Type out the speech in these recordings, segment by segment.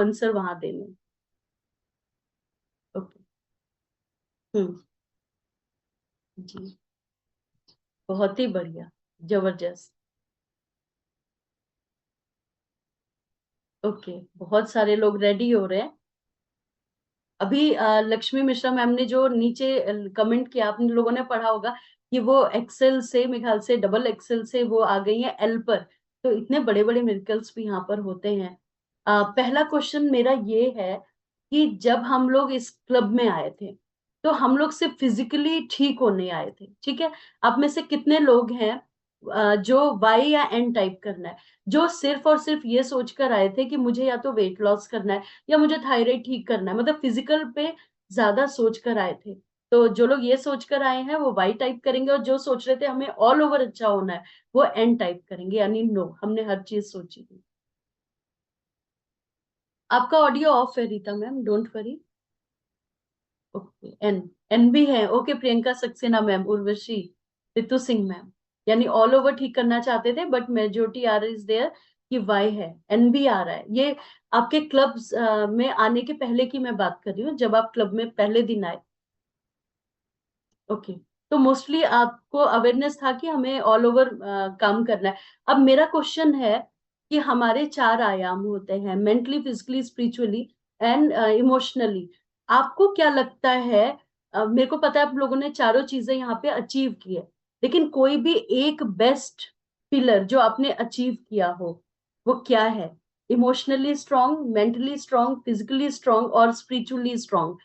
Answer वहां देने। Okay. हम्म। जी। बहुत ही बढ़िया। जबरदस्त। ओके, बहुत सारे लोग रेडी हो रहे हैं। अभी लक्ष्मी मिश्रा मैम ने जो नीचे कमेंट किया, आपने लोगों ने पढ़ा होगा कि वो एक्सेल से, मेरे ख्याल से डबल एक्सेल से वो आ गई है एल पर। तो इतने बड़े बड़े मिरेकल्स भी यहाँ पर होते हैं। पहला क्वेश्चन मेरा ये है कि जब हम लोग इस क्लब में आए थे तो हम लोग सिर्फ फिजिकली ठीक होने आए थे, ठीक है। आप में से कितने लोग हैं जो वाई या एन टाइप करना है, जो सिर्फ और सिर्फ ये सोचकर आए थे कि मुझे या तो वेट लॉस करना है या मुझे थायराइड ठीक करना है, मतलब फिजिकल पे ज्यादा सोच कर आए थे। तो जो लोग ये सोच कर आए हैं वो वाई टाइप करेंगे, और जो सोच रहे थे हमें ऑल ओवर अच्छा होना है वो एन टाइप करेंगे, यानी नो, हमने हर चीज सोची थी। आपका ऑडियो ऑफ है Rita ma'am, don't worry. Okay, N. N भी है। Okay, Priyanka Saxena ma'am, Urvashi, Ritu Singh ma'am, यानी ऑल ओवर ठीक करना चाहते थे but majority are is there कि वाई है। एन भी आ रहा है। ये आपके क्लब्स में आने के पहले की मैं बात कर रही हूँ, जब आप क्लब में पहले दिन आए। ओके। तो मोस्टली आपको अवेयरनेस था कि हमें ऑल ओवर काम करना है। अब मेरा क्वेश्चन है कि हमारे चार आयाम होते हैं, mentally, physically, spiritually and emotionally. आपको क्या लगता है, मेरे को पता है आप लोगों ने चारों चीजें यहाँ पे अचीव की है, लेकिन कोई भी एक बेस्ट पिलर जो आपने अचीव किया हो वो क्या है? Emotionally strong, mentally strong, physically strong और स्पिरिचुअली स्ट्रांग।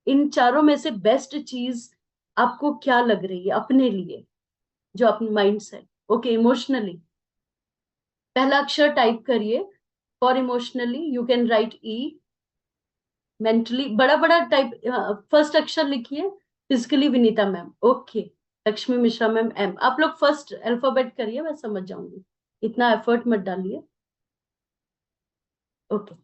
इन चारों में से बेस्ट चीज आपको क्या लग रही है अपने लिए, जो अपने माइंड से? ओके, इमोशनली पहला अक्षर टाइप करिए। For emotionally you can write E. Mentally बड़ा बड़ा टाइप, फर्स्ट अक्षर लिखिए। Physically Vinita ma'am, okay. Lakshmi Mishra ma'am, M. आप लोग फर्स्ट अल्फाबेट करिए, मैं समझ जाऊंगी, इतना एफर्ट मत डालिए। ओके।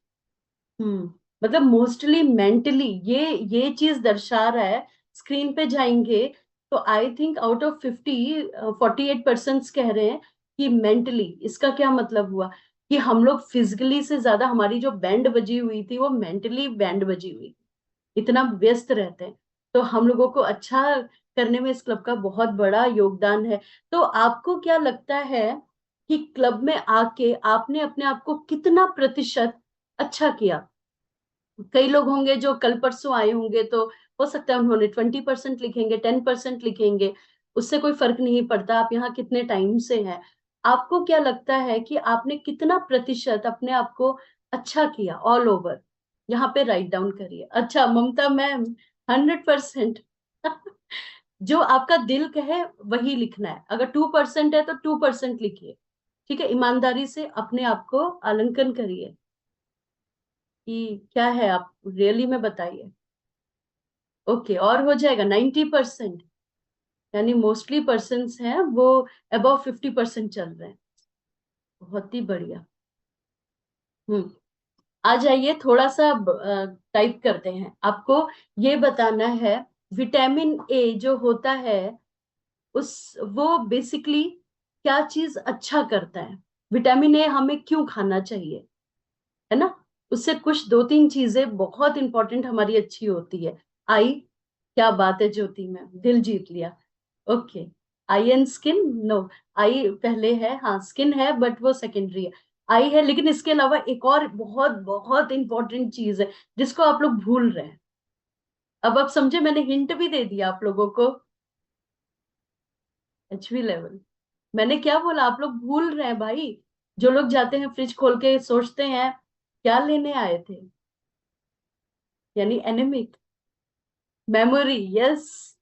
हम्म। मतलब मोस्टली मेंटली ये चीज दर्शा रहा है। स्क्रीन पे जाएंगे तो आई थिंक आउट ऑफ 48% कह रहे हैं कि मेंटली। इसका क्या मतलब हुआ कि हम लोग फिजिकली से ज्यादा हमारी जो बैंड बजी हुई थी वो मेंटली बैंड बजी हुई थी, इतना व्यस्त रहते हैं। तो हम लोगों को अच्छा करने में इस क्लब का बहुत बड़ा योगदान है। तो आपको क्या लगता है कि क्लब में आके आपने अपने आप को कितना प्रतिशत अच्छा किया? कई लोग होंगे जो कल परसों आए होंगे, तो हो सकता है उन्होंने 20% लिखेंगे, 10% लिखेंगे, उससे कोई फर्क नहीं पड़ता आप यहाँ कितने टाइम से हैं। आपको क्या लगता है कि आपने कितना प्रतिशत अपने आप को अच्छा किया ऑल ओवर? यहाँ पे राइट डाउन करिए। अच्छा ममता मैम, 100%। जो आपका दिल कहे वही लिखना है। अगर 2% है तो 2% लिखिए, ठीक है। ईमानदारी से अपने आप को आलंकन करिए कि क्या है आप रियली में, बताइए। ओके, और हो जाएगा 90%, यानी मोस्टली पर्सन्स हैं वो अबव 50% चल रहे हैं। बहुत ही बढ़िया। हम्म। आ जाइए, थोड़ा सा टाइप करते हैं। आपको ये बताना है विटामिन ए जो होता है उस वो बेसिकली क्या चीज अच्छा करता है। विटामिन ए हमें क्यों खाना चाहिए, है ना? उससे कुछ दो तीन चीजें बहुत इंपॉर्टेंट हमारी अच्छी होती है। आई, क्या बात है ज्योति में, दिल जीत लिया। Okay. Eye and skin, no. Eye पहले है, हाँ स्किन है बट वो सेकेंडरी है। आई है, लेकिन इसके अलावा एक और बहुत बहुत इंपॉर्टेंट चीज है जिसको आप लोग भूल रहे हैं। अब आप समझे, मैंने हिंट भी दे दिया आप लोगों को। HV level. मैंने क्या बोला, आप लोग भूल रहे हैं भाई। जो लोग जाते हैं फ्रिज खोल के सोचते हैं क्या लेने आए थे, यानी anaemic. Memory, yes.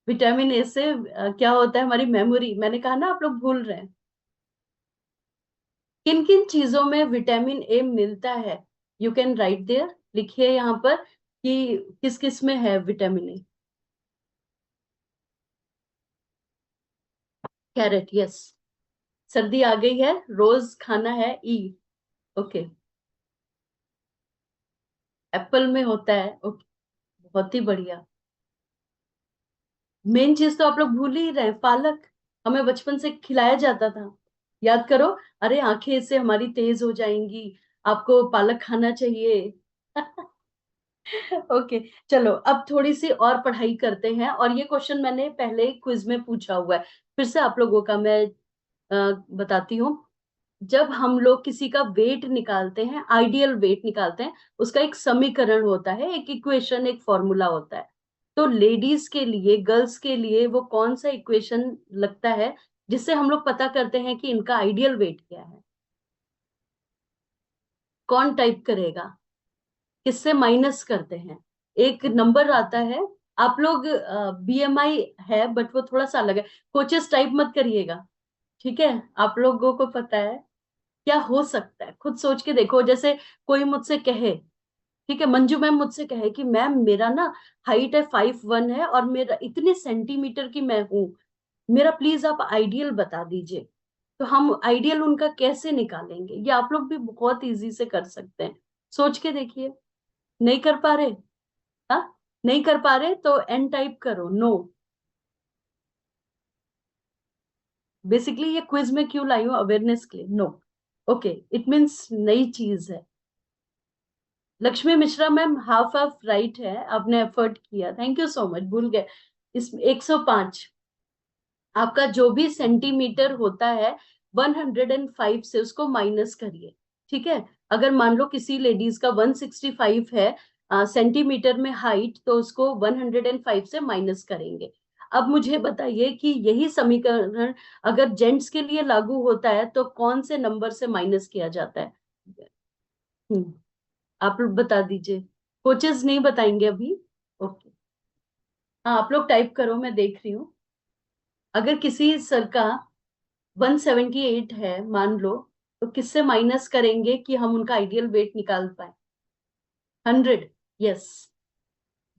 Vitamin A से क्या होता है हमारी मेमोरी। मैंने कहा ना आप लोग भूल रहे हैं। किन किन चीजों में विटामिन ए मिलता है? यू कैन राइट देयर, लिखिए यहाँ पर कि किस किस में है विटामिन ए। Carat, yes. सर्दी आ गई है, रोज खाना है, ई। ओके। एप्पल में होता है, ओके। बहुत ही बढ़िया। मेन चीज तो आप लोग भूल ही रहे हैं, पालक। हमें बचपन से खिलाया जाता था, याद करो। अरे आंखें इससे हमारी तेज हो जाएंगी, आपको पालक खाना चाहिए। ओके, चलो अब थोड़ी सी और पढ़ाई करते हैं, और ये क्वेश्चन मैंने पहले क्विज में पूछा हुआ है, फिर से आप लोगों का मैं बताती हूँ। जब हम लोग किसी का वेट निकालते हैं, आइडियल वेट निकालते हैं, उसका एक समीकरण होता है, एक इक्वेशन, एक फॉर्मूला होता है। तो लेडीज के लिए, गर्ल्स के लिए वो कौन सा इक्वेशन लगता है जिससे हम लोग पता करते हैं कि इनका आइडियल वेट क्या है? कौन टाइप करेगा? किससे माइनस करते हैं? एक नंबर आता है। आप लोग बीएमआई है, बट वो थोड़ा सा अलग है। कोचेस टाइप मत करिएगा, ठीक है? आप लोगों को पता है क्या हो सकता है, खुद सोच के देखो। जैसे कोई मुझसे कहे, ठीक है, मंजू मैम मुझसे कहे कि मैम मेरा ना हाइट है 5'1" है, और मेरा इतने सेंटीमीटर की मैं हूं, मेरा प्लीज आप आइडियल बता दीजिए। तो हम आइडियल उनका कैसे निकालेंगे? ये आप लोग भी बहुत इजी से कर सकते हैं, सोच के देखिए। नहीं कर पा रहे? हाँ, नहीं कर पा रहे तो एन टाइप करो, नो। बेसिकली ये क्विज में क्यों लाई हूं? अवेयरनेस के लिए, नो। ओके, इट मीन्स नई चीज है। Lakshmi Mishra ma'am half half right है, आपने एफर्ट किया, थैंक यू सो मच। भूल गए, इस 105 आपका जो भी सेंटीमीटर होता है, 105 से उसको माइनस करिए, ठीक है? अगर मान लो किसी लेडीज का 165 है सेंटीमीटर में हाइट, तो उसको 105 से माइनस करेंगे। अब मुझे बताइए कि यही समीकरण अगर जेंट्स के लिए लागू होता है तो कौन से नंबर से माइनस किया जाता है? हम्म, आप लोग बता दीजिए। कोचेस नहीं बताएंगे अभी? ओके, हाँ, आप लोग टाइप करो, मैं देख रही हूँ। अगर किसी सर का 178 है मान लो, तो किससे माइनस करेंगे कि हम उनका आइडियल वेट निकाल पाए? 100। यस,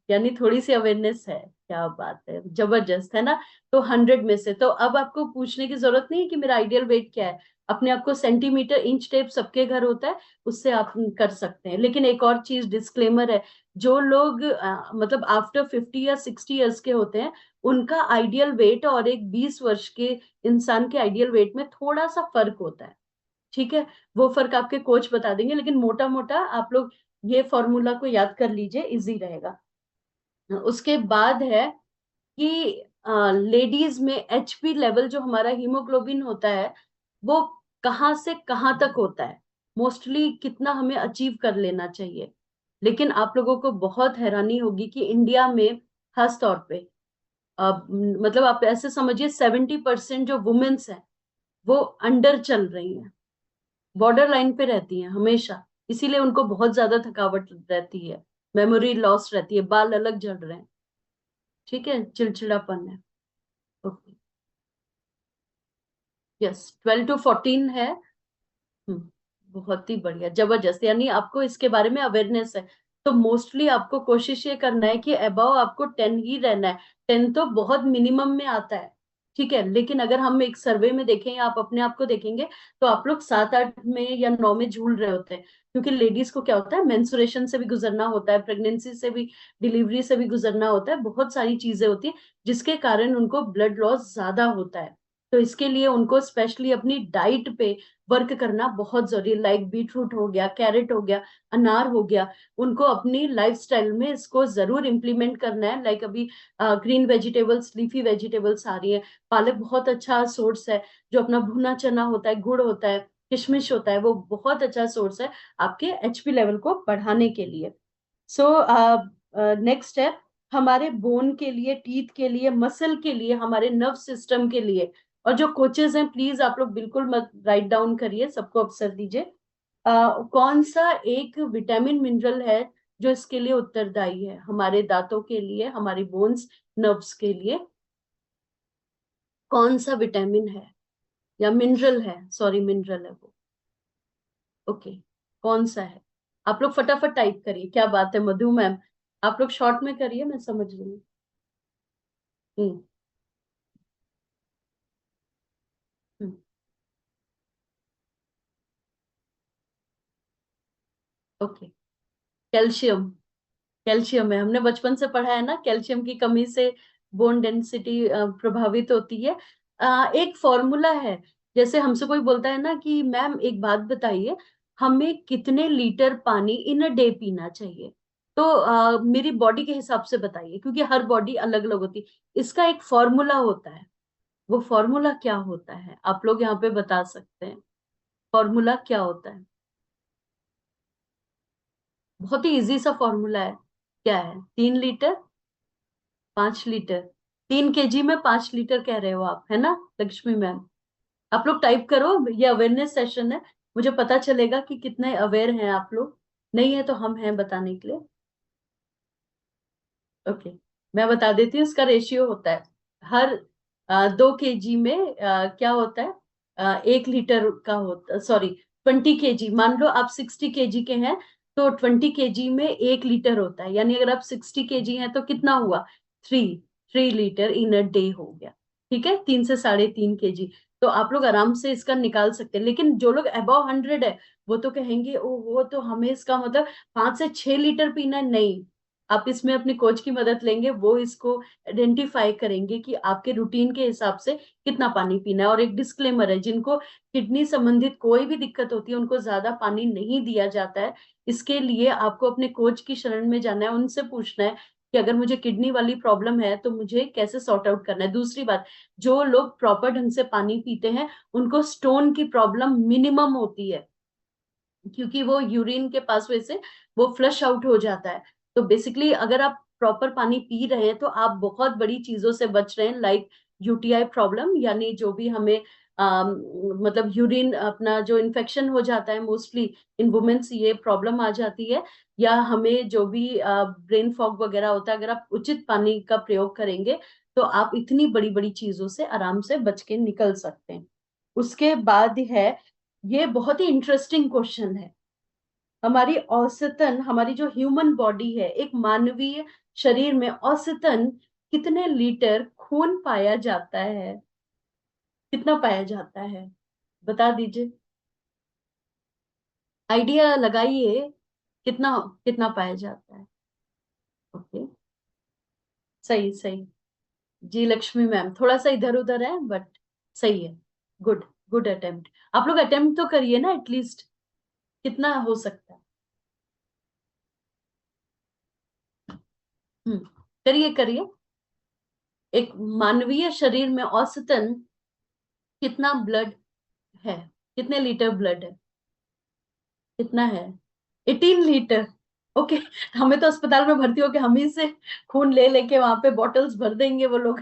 यानी थोड़ी सी अवेयरनेस है। क्या बात है, जबरदस्त है ना? तो 100 में से, तो अब आपको पूछने की जरूरत नहीं है कि मेरा आइडियल वेट क्या है। अपने आप को सेंटीमीटर, इंच टेप सबके घर होता है, उससे आप कर सकते हैं। लेकिन एक और चीज डिस्क्लेमर है, जो लोग मतलब आफ्टर 50 या 60 ईयर्स के होते हैं, उनका आइडियल वेट और एक 20 वर्ष के इंसान के आइडियल वेट में थोड़ा सा फर्क होता है, ठीक है? वो फर्क आपके कोच बता देंगे, लेकिन मोटा मोटा आप लोग ये फॉर्मूला को याद कर लीजिए, इजी रहेगा। उसके बाद है कि लेडीज में एचपी लेवल, जो हमारा हीमोग्लोबिन होता है, वो कहाँ से कहाँ तक होता है, मोस्टली कितना हमें अचीव कर लेना चाहिए? लेकिन आप लोगों को बहुत हैरानी होगी कि इंडिया में खास तौर पे मतलब आप ऐसे समझिए 70% जो वुमेन्स हैं वो अंडर चल रही हैं, बॉर्डर लाइन पे रहती हैं हमेशा। इसीलिए उनको बहुत ज्यादा थकावट रहती है, मेमोरी लॉस रहती है, बाल अलग झड़ रहे हैं, ठीक है, चिड़चिड़ापन है। ओके, यस, 12 to 14 है। हम्म, बहुत ही बढ़िया, जबरदस्त, यानी आपको इसके बारे में अवेयरनेस है। तो मोस्टली आपको कोशिश ये करना है कि अबव आपको 10 ही रहना है। 10 तो बहुत मिनिमम में आता है, ठीक है? लेकिन अगर हम एक सर्वे में देखें या आप अपने आप को देखेंगे, तो आप लोग 7-8 में या 9 में झूल रहे होते हैं। क्योंकि लेडीज को क्या होता है, मेंसुरेशन से भी गुजरना होता है, प्रेगनेंसी से भी, डिलीवरी से भी गुजरना होता है, बहुत सारी चीजें होती है, जिसके कारण उनको ब्लड लॉस ज्यादा होता है। तो इसके लिए उनको स्पेशली अपनी डाइट पे वर्क करना बहुत जरूरी, लाइक बीटरूट हो गया, कैरेट हो गया, अनार हो गया, उनको अपनी लाइफस्टाइल में इसको जरूर इंप्लीमेंट करना है। लाइक अभी ग्रीन वेजिटेबल्स, लीफी वेजिटेबल्स आ रही है, पालक बहुत अच्छा सोर्स है, जो अपना भुना चना होता है, गुड़ होता है, किशमिश होता है, वो बहुत अच्छा सोर्स है आपके एचपी लेवल को बढ़ाने के लिए। सो नेक्स्ट है, हमारे बोन के लिए, टीथ के लिए, मसल के लिए, हमारे नर्व सिस्टम के लिए। और जो कोचेस हैं, प्लीज आप लोग बिल्कुल मत राइट डाउन करिए, सबको अवसर दीजिए। कौन सा एक विटामिन मिनरल है जो इसके लिए उत्तरदायी है, हमारे दांतों के लिए, हमारी बोन्स, नर्व्स के लिए? कौन सा विटामिन है या मिनरल है? सॉरी, मिनरल है वो। ओके, कौन सा है? आप लोग फटाफट टाइप करिए। क्या बात है मधु मैम, आप लोग शॉर्ट में करिए, मैं समझ रही हूँ। हम्म, ओके, कैल्शियम। कैल्शियम है, हमने बचपन से पढ़ा है ना, कैल्शियम की कमी से बोन डेंसिटी प्रभावित होती है। एक फॉर्मूला है, जैसे हमसे कोई बोलता है ना कि मैम एक बात बताइए, हमें कितने लीटर पानी इन अ डे पीना चाहिए? तो मेरी बॉडी के हिसाब से बताइए, क्योंकि हर बॉडी अलग अलग होती है। इसका एक फॉर्मूला होता है। वो फॉर्मूला क्या होता है, आप लोग यहाँ पे बता सकते हैं? फॉर्मूला क्या होता है? बहुत ही इजी सा फॉर्मूला है। क्या है? 3 लीटर, 5 लीटर। 3 केजी में 5 लीटर कह रहे हो आप, है ना लक्ष्मी मैम? आप लोग टाइप करो, ये अवेयरनेस सेशन है। मुझे पता चलेगा कि कितने अवेयर हैं आप लोग। नहीं है तो हम हैं बताने के लिए। ओके, मैं बता देती हूँ। इसका रेशियो होता है, हर 2 केजी में क्या होता है, 1 लीटर का होता, सॉरी, 20 केजी। मान लो आप 60 केजी के हैं, तो 20 केजी में 1 लीटर होता है। यानी अगर आप 60 केजी हैं तो कितना हुआ? 3 3 लीटर इन अ डे हो गया। ठीक है, 3 से 3.5 केजी। तो आप लोग आराम से इसका निकाल सकते हैं। लेकिन जो लोग अबव 100 है, वो तो कहेंगे ओ वो तो हमें इसका मतलब 5 से 6 लीटर पीना है। नहीं, आप इसमें अपने कोच की मदद लेंगे, वो इसको आइडेंटिफाई करेंगे कि आपके रूटीन के हिसाब से कितना पानी पीना है। और एक डिस्क्लेमर है, जिनको किडनी संबंधित कोई भी दिक्कत होती है उनको ज्यादा पानी नहीं दिया जाता है। इसके लिए आपको अपने कोच की शरण में जाना है, उनसे पूछना है कि अगर मुझे किडनी वाली प्रॉब्लम है तो मुझे कैसे सॉर्ट आउट करना है। दूसरी बात, जो लोग प्रॉपर ढंग से पानी पीते हैं उनको स्टोन की प्रॉब्लम मिनिमम होती है, क्योंकि वो यूरिन के पासवे से वो फ्लश आउट हो जाता है। तो बेसिकली अगर आप प्रॉपर पानी पी रहे हैं तो आप बहुत बड़ी चीजों से बच रहे हैं, लाइक यूटीआई प्रॉब्लम, यानी जो भी हमें मतलब यूरिन अपना जो इन्फेक्शन हो जाता है, मोस्टली इन वुमेन्स ये प्रॉब्लम आ जाती है। या हमें जो भी ब्रेन फॉग वगैरह होता है, अगर आप उचित पानी का प्रयोग करेंगे तो आप इतनी बड़ी बड़ी चीजों से आराम से बच के निकल सकते हैं। उसके बाद है, ये बहुत ही इंटरेस्टिंग क्वेश्चन है। हमारी औसतन, हमारी जो ह्यूमन बॉडी है, एक मानवीय शरीर में औसतन कितने लीटर खून पाया जाता है? कितना पाया जाता है, बता दीजिए। आइडिया लगाइए, कितना कितना पाया जाता है? ओके, सही सही। जी लक्ष्मी मैम, थोड़ा सा इधर उधर है बट सही है। Good, good attempt. आप लोग अटेम्प्ट तो करिए ना एटलीस्ट, कितना हो सकता है। हम्म, करिए करिए। एक मानवीय शरीर में औसतन कितना ब्लड है, कितने लीटर ब्लड है? कितना है? 18 लीटर। ओके, हमें तो अस्पताल में भर्ती होके हम ही से खून ले लेके वहां पे बॉटल्स भर देंगे वो लोग।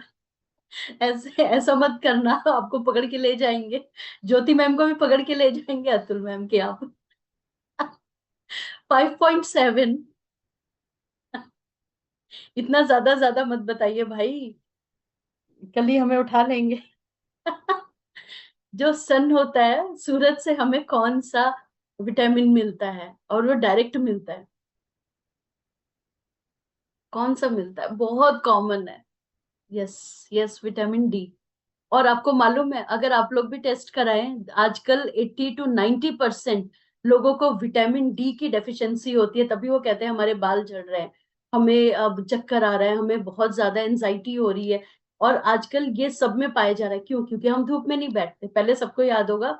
ऐसे ऐसा मत करना, आपको पकड़ के ले जाएंगे। ज्योति मैम को भी पकड़ के ले जाएंगे, अतुल मैम के आप। 5.7। इतना ज्यादा ज्यादा मत बताइए भाई, कल ही हमें उठा लेंगे। जो सन होता है, सूरज से हमें कौन सा विटामिन मिलता है? और वो डायरेक्ट मिलता है। कौन सा मिलता है? बहुत कॉमन है। Yes, yes, vitamin D. और आपको मालूम है, अगर आप लोग भी टेस्ट कराएं, आजकल 80 to 90% लोगों को विटामिन डी की डेफिशिएंसी होती है। तभी वो कहते हैं हमारे बाल झड़ रहे हैं, हमें अब चक्कर आ रहा है, हमें बहुत ज्यादा एंजाइटी हो रही है। और आजकल ये सब में पाया जा रहा है। क्यों? क्योंकि हम धूप में नहीं बैठते। पहले सबको याद होगा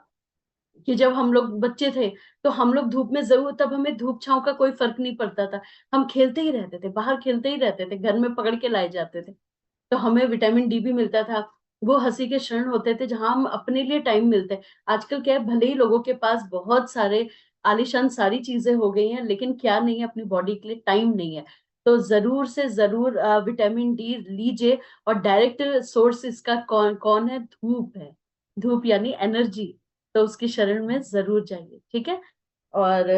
कि जब हम लोग बच्चे थे तो हम लोग धूप में जरूर, तब हमें धूप छांव का कोई फर्क नहीं पड़ता था। हम खेलते ही रहते थे, बाहर खेलते ही रहते थे, घर में पकड़ के लाए जाते थे। तो हमें विटामिन डी भी मिलता था। वो हंसी के क्षण होते थे जहां हम अपने लिए टाइम मिलते। आजकल क्या है, भले ही लोगों के पास बहुत सारे आलीशान सारी चीजें हो गई हैं, लेकिन क्या नहीं है, अपनी बॉडी के लिए टाइम नहीं है। तो जरूर से जरूर विटामिन डी लीजिए। और डायरेक्ट सोर्स इसका कौन कौन है? धूप है। धूप यानी एनर्जी। तो उसकी शरण में जरूर जाइए, ठीक है। और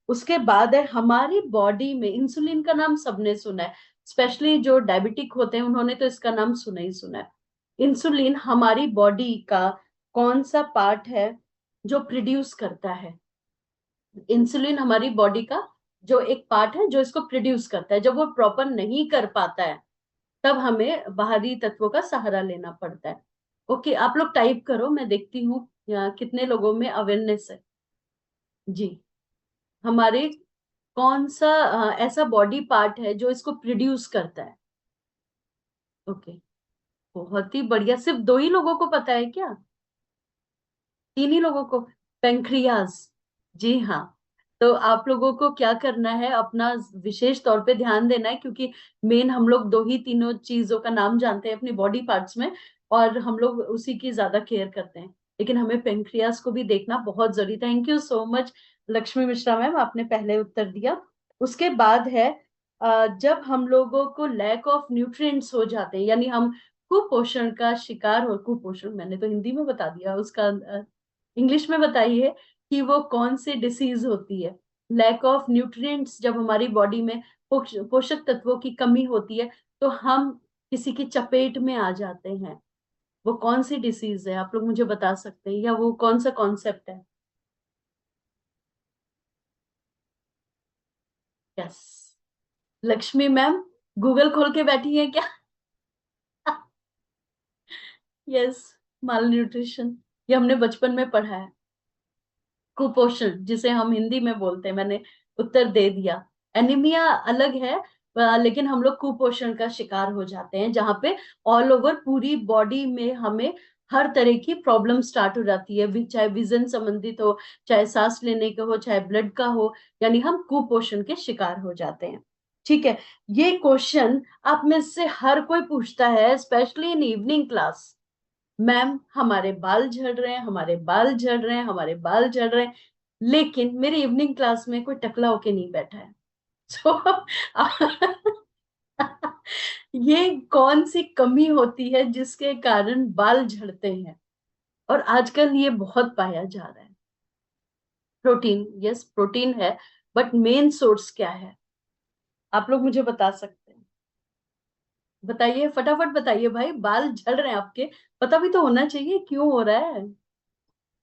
उसके बाद है, हमारी बॉडी में इंसुलिन का नाम सबने सुना है। स्पेशली जो डायबिटिक होते हैं उन्होंने तो इसका नाम सुना ही सुना है। इंसुलिन हमारी बॉडी का कौन सा पार्ट है जो प्रोड्यूस करता है? इंसुलिन हमारी बॉडी का जो एक पार्ट है जो इसको प्रोड्यूस करता है। जब वो प्रॉपर नहीं कर पाता है, तब हमें बाहरी तत्वों का सहारा लेना पड़ता है। ओके, आप लोग टाइप करो, मैं देखती हूँ कितने लोगों में अवेयरनेस है। जी, हमारे कौन सा ऐसा बॉडी पार्ट है जो इसको प्रोड्यूस करता है? ओके, बहुत ही बढ़िया। सिर्फ 2 ही लोगों को पता है क्या? 3 ही लोगों को? पेंक्रियाज। जी हाँ। तो आप लोगों को क्या करना है, अपना विशेष तौर पे ध्यान देना है, क्योंकि मेन हम लोग दो ही तीनों चीजों का नाम जानते हैं अपनी बॉडी पार्ट्स में, और हम लोग उसी की ज्यादा केयर करते हैं। लेकिन हमें पेंक्रियास को भी देखना बहुत जरूरी। Thank you so much Lakshmi Mishra ma'am, आपने पहले उत्तर दिया। उसके बाद है जब हम लोगों को लैक ऑफ न्यूट्रिएंट्स हो जाते हैं, यानी हम कुपोषण का शिकार हो, कुपोषण मैंने तो हिंदी में बता दिया, उसका इंग्लिश में बताइए कि वो कौन सी डिसीज होती है। लैक ऑफ न्यूट्रिएंट्स जब हमारी बॉडी में पोषक तत्वों की कमी होती है, तो हम किसी की चपेट में आ जाते हैं। वो कौन सी डिसीज है, आप लोग मुझे बता सकते हैं, या वो कौन सा कॉन्सेप्ट है? यस, लक्ष्मी मैम गूगल खोल के बैठी है क्या? यस, माल न्यूट्रिशन, ये हमने बचपन में पढ़ा है। कुपोषण जिसे हम हिंदी में बोलते हैं, मैंने उत्तर दे दिया। एनीमिया अलग है, लेकिन हम लोग कुपोषण का शिकार हो जाते हैं, जहां पे ऑल ओवर पूरी बॉडी में हमें हर तरह की प्रॉब्लम स्टार्ट हो जाती है, चाहे विजन संबंधित हो, चाहे सांस लेने का हो, चाहे ब्लड का हो, यानी हम कुपोषण के शिकार हो जाते हैं। ठीक है, ये क्वेश्चन आप में से हर कोई पूछता है, specially in evening class. Ma'am हमारे बाल झड़ रहे हैं, हमारे बाल झड़ रहे हैं, हमारे बाल झड़ रहे हैं, लेकिन मेरे इवनिंग क्लास में कोई टकला होके नहीं बैठा है। तो ये कौन सी कमी होती है जिसके कारण बाल झड़ते हैं? और आजकल ये बहुत पाया जा रहा है। प्रोटीन, यस प्रोटीन है, बट मेन सोर्स क्या है? आप लोग मुझे बता सकते हैं? बताइए, फटाफट बताइए भाई, बाल झड़ रहे हैं आपके, पता भी तो होना चाहिए क्यों हो रहा है।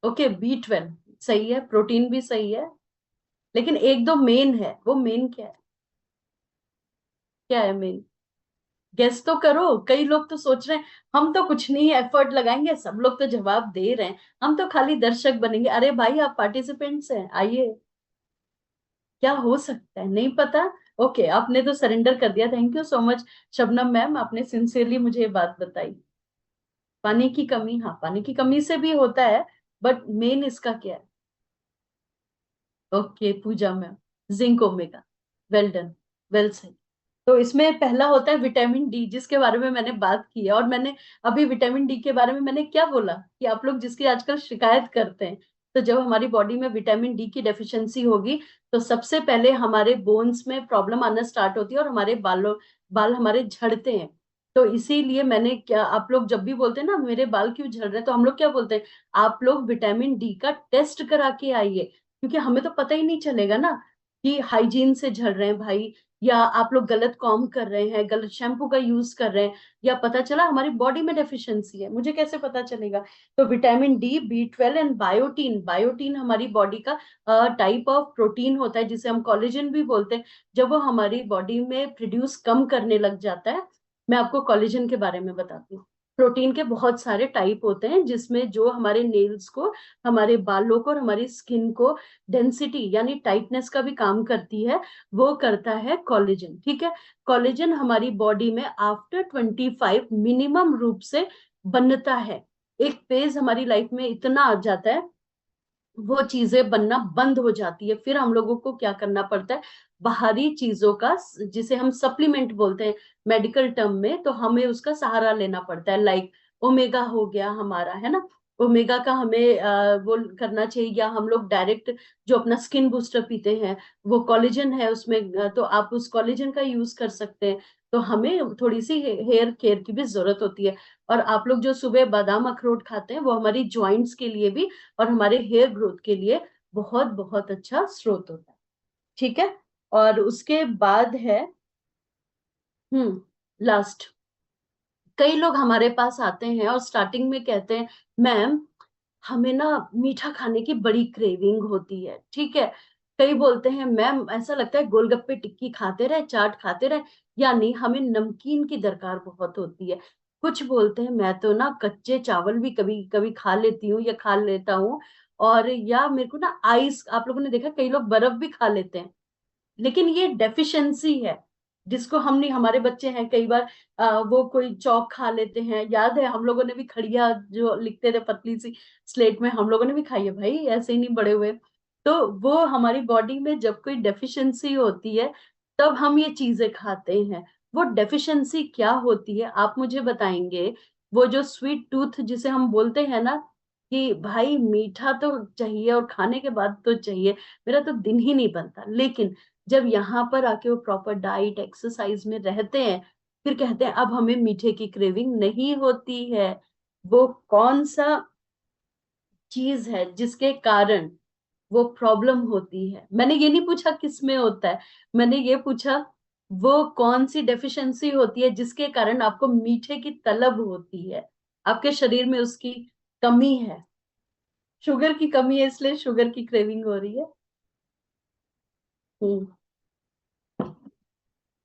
ओके, B12 सही है, प्रोटीन भी सही है, लेकिन एक दो मेन है, वो मेन क्या है? क्या है मेन? गेस तो करो, कई लोग तो सोच रहे हैं हम तो कुछ नहीं एफर्ट लगाएंगे, सब लोग तो जवाब दे रहे हैं, हम तो खाली दर्शक बनेंगे। अरे भाई आप पार्टिसिपेंट्स हैं, आइए। क्या हो सकता है, नहीं पता? ओके, आपने तो सरेंडर कर दिया, thank you so much Shabnam ma'am, आपने सिंसियरली मुझे ये बात बताई। पानी की कमी, हाँ पानी की कमी से भी होता है, बट मेन इसका क्या है? Okay Pooja ma'am, zinc omega, well done, well सही। तो इसमें पहला होता है विटामिन डी, जिसके बारे में मैंने बात की है, और मैंने अभी विटामिन डी के बारे में मैंने क्या बोला कि आप लोग जिसकी आजकल शिकायत करते हैं, तो जब हमारी बॉडी में विटामिन डी की डेफिशिएंसी होगी, तो सबसे पहले हमारे बोन्स में प्रॉब्लम आना स्टार्ट होती है, और हमारे बाल हमारे झड़ते हैं। तो इसीलिए मैंने क्या, आप लोग जब भी बोलते हैं ना मेरे बाल क्यों झड़ रहे हैं, तो हम लोग क्या बोलते हैं, आप लोग विटामिन डी का टेस्ट करा के आइए, क्योंकि हमें तो पता ही नहीं चलेगा ना कि हाइजीन से झड़ रहे हैं भाई, या आप लोग गलत कॉम कर रहे हैं, गलत शैम्पू का यूज कर रहे हैं, या पता चला हमारी बॉडी में डेफिशिएंसी है, मुझे कैसे पता चलेगा? तो vitamin D, B12 and biotin, biotin हमारी बॉडी का टाइप ऑफ प्रोटीन होता है, जिसे हम कोलेजन भी बोलते हैं। जब वो हमारी बॉडी में प्रोड्यूस कम करने लग जाता है, मैं आपको कोलेजन के बारे में बताती हूँ। प्रोटीन के बहुत सारे टाइप होते हैं, जिसमें जो हमारे नेल्स को, हमारे बालों को और हमारी स्किन को डेंसिटी यानी टाइटनेस का भी काम करती है, वो करता है कोलेजन। ठीक है, कोलेजन हमारी बॉडी में आफ्टर 25 मिनिमम रूप से बनता है। एक फेज हमारी लाइफ में इतना आ जाता है, वो चीजें बनना बंद हो जाती है, फिर हम लोगों को क्या करना पड़ता है, बाहरी चीजों का, जिसे हम सप्लीमेंट बोलते हैं मेडिकल टर्म में, तो हमें उसका सहारा लेना पड़ता है। लाइक ओमेगा हो गया हमारा, है ना, ओमेगा का हमें वो करना चाहिए, या हम लोग डायरेक्ट जो अपना स्किन बूस्टर पीते हैं, वो कोलेजन है उसमें, तो आप उस कोलेजन का यूज कर सकते हैं। तो हमें थोड़ी सी हेयर केयर की भी जरूरत होती है। और आप लोग जो सुबह बादाम अखरोट खाते हैं, वो हमारी ज्वाइंट्स के लिए भी और हमारे हेयर ग्रोथ के लिए बहुत बहुत अच्छा स्रोत होता है। ठीक है, और उसके बाद है, लास्ट, कई लोग हमारे पास आते हैं और स्टार्टिंग में कहते हैं मैम हमें ना मीठा खाने की बड़ी क्रेविंग होती है। ठीक है, कई बोलते हैं मैम ऐसा लगता है गोलगप्पे टिक्की खाते रहे, चाट खाते रहे, यानी हमें नमकीन की दरकार बहुत होती है। कुछ बोलते हैं मैं तो ना कच्चे चावल भी कभी कभी खा लेती हूँ या खा लेता हूँ, और या मेरे को ना आइस, आप लोगों ने देखा कई लोग बर्फ भी खा लेते हैं, लेकिन ये डेफिशिएंसी है जिसको हम नहीं, हमारे बच्चे हैं कई बार वो कोई चौक खा लेते हैं, याद है हम लोगों ने भी खड़िया जो लिखते थे पतली सी स्लेट में, हम लोगों ने भी खाई है भाई, ऐसे ही नहीं बड़े हुए। तो वो हमारी बॉडी में जब कोई डेफिशिएंसी होती है तब हम ये चीजें खाते हैं। वो डेफिशिएंसी क्या होती है आप मुझे बताएंगे? वो जो स्वीट टूथ जिसे हम बोलते हैं ना, कि भाई मीठा तो चाहिए और खाने के बाद तो चाहिए, मेरा तो दिन ही नहीं बनता। लेकिन जब यहाँ पर आके वो प्रॉपर डाइट एक्सरसाइज में रहते हैं, फिर कहते हैं अब हमें मीठे की क्रेविंग नहीं होती है। वो कौन सा चीज है जिसके कारण वो प्रॉब्लम होती है? मैंने ये नहीं पूछा किस में होता है, मैंने ये पूछा वो कौन सी डेफिशिएंसी होती है जिसके कारण आपको मीठे की तलब होती है, आपके शरीर में उसकी कमी है। शुगर की कमी है इसलिए शुगर की क्रेविंग हो रही है। हम्म।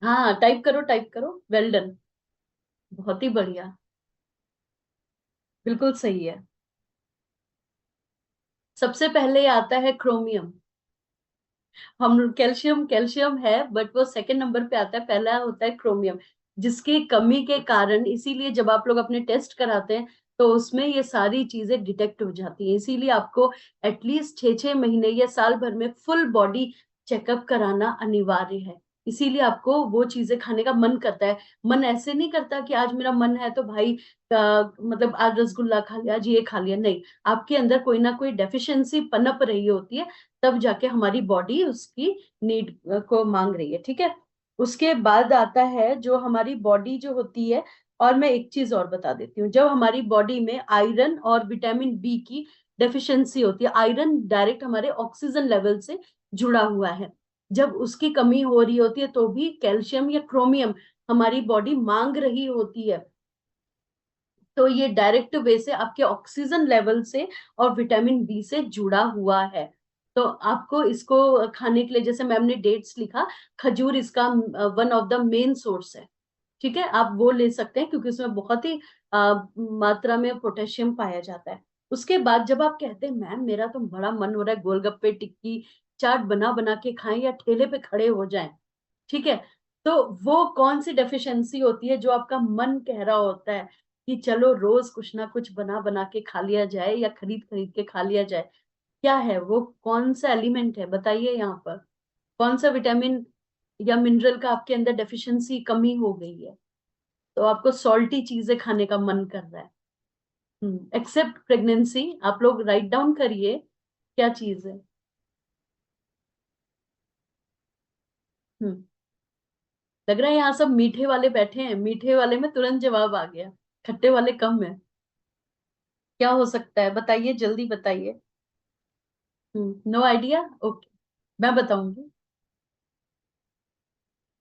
हाँ, टाइप करो, वेल डन। बहुत ही बढ़िया। बिल्कुल सही है। सबसे पहले आता है क्रोमियम। हम कैल्शियम, कैल्शियम है बट वो सेकंड नंबर पे आता है, पहला होता है क्रोमियम। जिसकी कमी के कारण, इसीलिए जब आप लोग अपने टेस्ट कराते हैं तो उसमें ये सारी चीजें डिटेक्ट हो जाती हैं। इसीलिए आपको एटलीस्ट 6-6 महीने या साल भर में फुल बॉडी चेकअप कराना अनिवार्य है। इसीलिए आपको वो चीजें खाने का मन करता है। मन ऐसे नहीं करता कि आज मेरा मन है तो भाई मतलब आज रसगुल्ला खा लिया, आज ये खा लिया, नहीं। आपके अंदर कोई ना कोई डेफिशिएंसी पनप रही होती है, तब जाके हमारी बॉडी उसकी नीड को मांग रही है। ठीक है। उसके बाद आता है जो हमारी बॉडी जो होती है, और मैं एक चीज और बता देती हूँ, जब हमारी बॉडी में आयरन और विटामिन बी की डेफिशिएंसी होती है, आयरन डायरेक्ट हमारे ऑक्सीजन लेवल से जुड़ा हुआ है, जब उसकी कमी हो रही होती है तो भी कैल्शियम या क्रोमियम हमारी बॉडी मांग रही होती है। तो ये डायरेक्ट वे से आपके ऑक्सीजन लेवल से और विटामिन बी से जुड़ा हुआ है। तो आपको इसको खाने के लिए, जैसे मैम ने डेट्स लिखा, खजूर इसका one of the main source है। ठीक है, आप वो ले सकते हैं क्योंकि उसमें बहुत ही मात्रा में पोटेशियम पाया जाता है। उसके बाद जब आप कहते हैं मैम मेरा तो बड़ा मन हो रहा है गोलगप्पे टिक्की चाट बना बना के खाएं या ठेले पे खड़े हो जाएं, ठीक है, तो वो कौन सी डेफिशिएंसी होती है जो आपका मन कह रहा होता है कि चलो रोज कुछ ना कुछ बना बना के खा लिया जाए या खरीद खरीद के खा लिया जाए? क्या है वो, कौन सा एलिमेंट है बताइए यहाँ पर? कौन सा विटामिन या मिनरल का आपके अंदर डेफिशिएंसी कमी हो गई है तो आपको सॉल्टी चीजें खाने का मन कर रहा है? एक्सेप्ट प्रेगनेंसी, आप लोग राइट डाउन करिए क्या चीज है। हम्म। लग रहा है यहाँ सब मीठे वाले बैठे हैं, मीठे वाले में तुरंत जवाब आ गया, खट्टे वाले कम है। क्या हो सकता है बताइए, जल्दी बताइए। नो आइडिया, ओके, मैं बताऊंगी।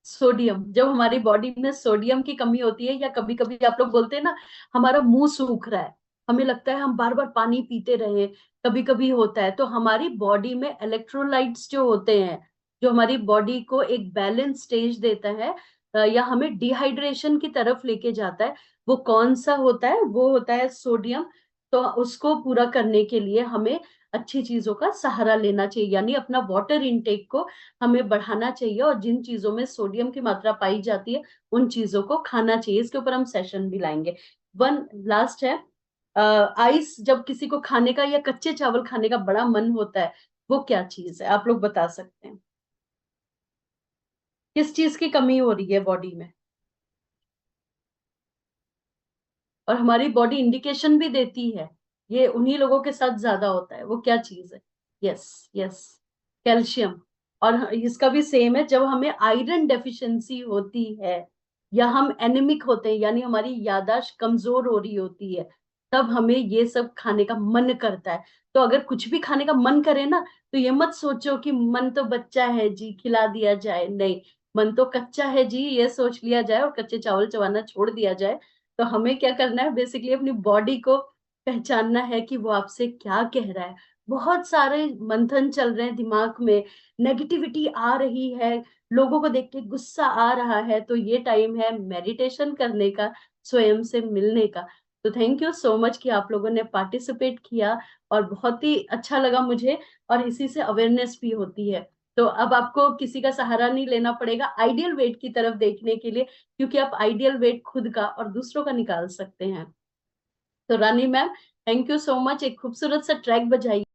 सोडियम, जब हमारी बॉडी में सोडियम की कमी होती है, या कभी कभी आप लोग बोलते हैं ना हमारा मुंह सूख रहा है, हमें लगता है हम बार बार पानी पीते रहे, कभी कभी होता है, तो हमारी बॉडी में इलेक्ट्रोलाइट्स जो होते हैं, जो हमारी बॉडी को एक बैलेंस स्टेज देता है या हमें डिहाइड्रेशन की तरफ लेके जाता है, वो कौन सा होता है? वो होता है सोडियम। तो उसको पूरा करने के लिए हमें अच्छी चीजों का सहारा लेना चाहिए, यानी अपना वाटर इनटेक को हमें बढ़ाना चाहिए, और जिन चीजों में सोडियम की मात्रा पाई जाती है उन चीजों को खाना चाहिए। इसके ऊपर हम सेशन भी लाएंगे। वन लास्ट है, आइस, जब किसी को खाने का या कच्चे चावल खाने का बड़ा मन होता है, वो क्या चीज है आप लोग बता सकते हैं? किस चीज की कमी हो रही है बॉडी में? और हमारी बॉडी इंडिकेशन भी देती है, ये उन्हीं लोगों के साथ ज्यादा होता है, वो क्या चीज है? Yes, yes, calcium. और इसका भी सेम है, जब हमें आयरन डेफिशिएंसी होती है या हम एनीमिक होते हैं, यानी हमारी याददाश्त कमजोर हो रही होती है, तब हमें ये सब खाने का मन करता है। तो अगर कुछ भी खाने का मन करे ना, तो ये मत सोचो कि मन तो बच्चा है जी खिला दिया जाए, नहीं, मन तो कच्चा है जी, ये सोच लिया जाए और कच्चे चावल चबाना छोड़ दिया जाए। तो हमें क्या करना है, बेसिकली अपनी बॉडी को पहचानना है कि वो आपसे क्या कह रहा है। बहुत सारे मंथन चल रहे हैं दिमाग में, नेगेटिविटी आ रही है, लोगों को देख के गुस्सा आ रहा है, तो ये टाइम है मेडिटेशन करने का, स्वयं से मिलने का। तो थैंक यू सो मच कि आप लोगों ने पार्टिसिपेट किया, और बहुत ही अच्छा लगा मुझे, और इसी से अवेयरनेस भी होती है। तो अब आपको किसी का सहारा नहीं लेना पड़ेगा आइडियल वेट की तरफ देखने के लिए, क्योंकि आप आइडियल वेट खुद का और दूसरों का निकाल सकते हैं। तो Rani ma'am, thank you so much, एक खूबसूरत सा ट्रैक बजाइए।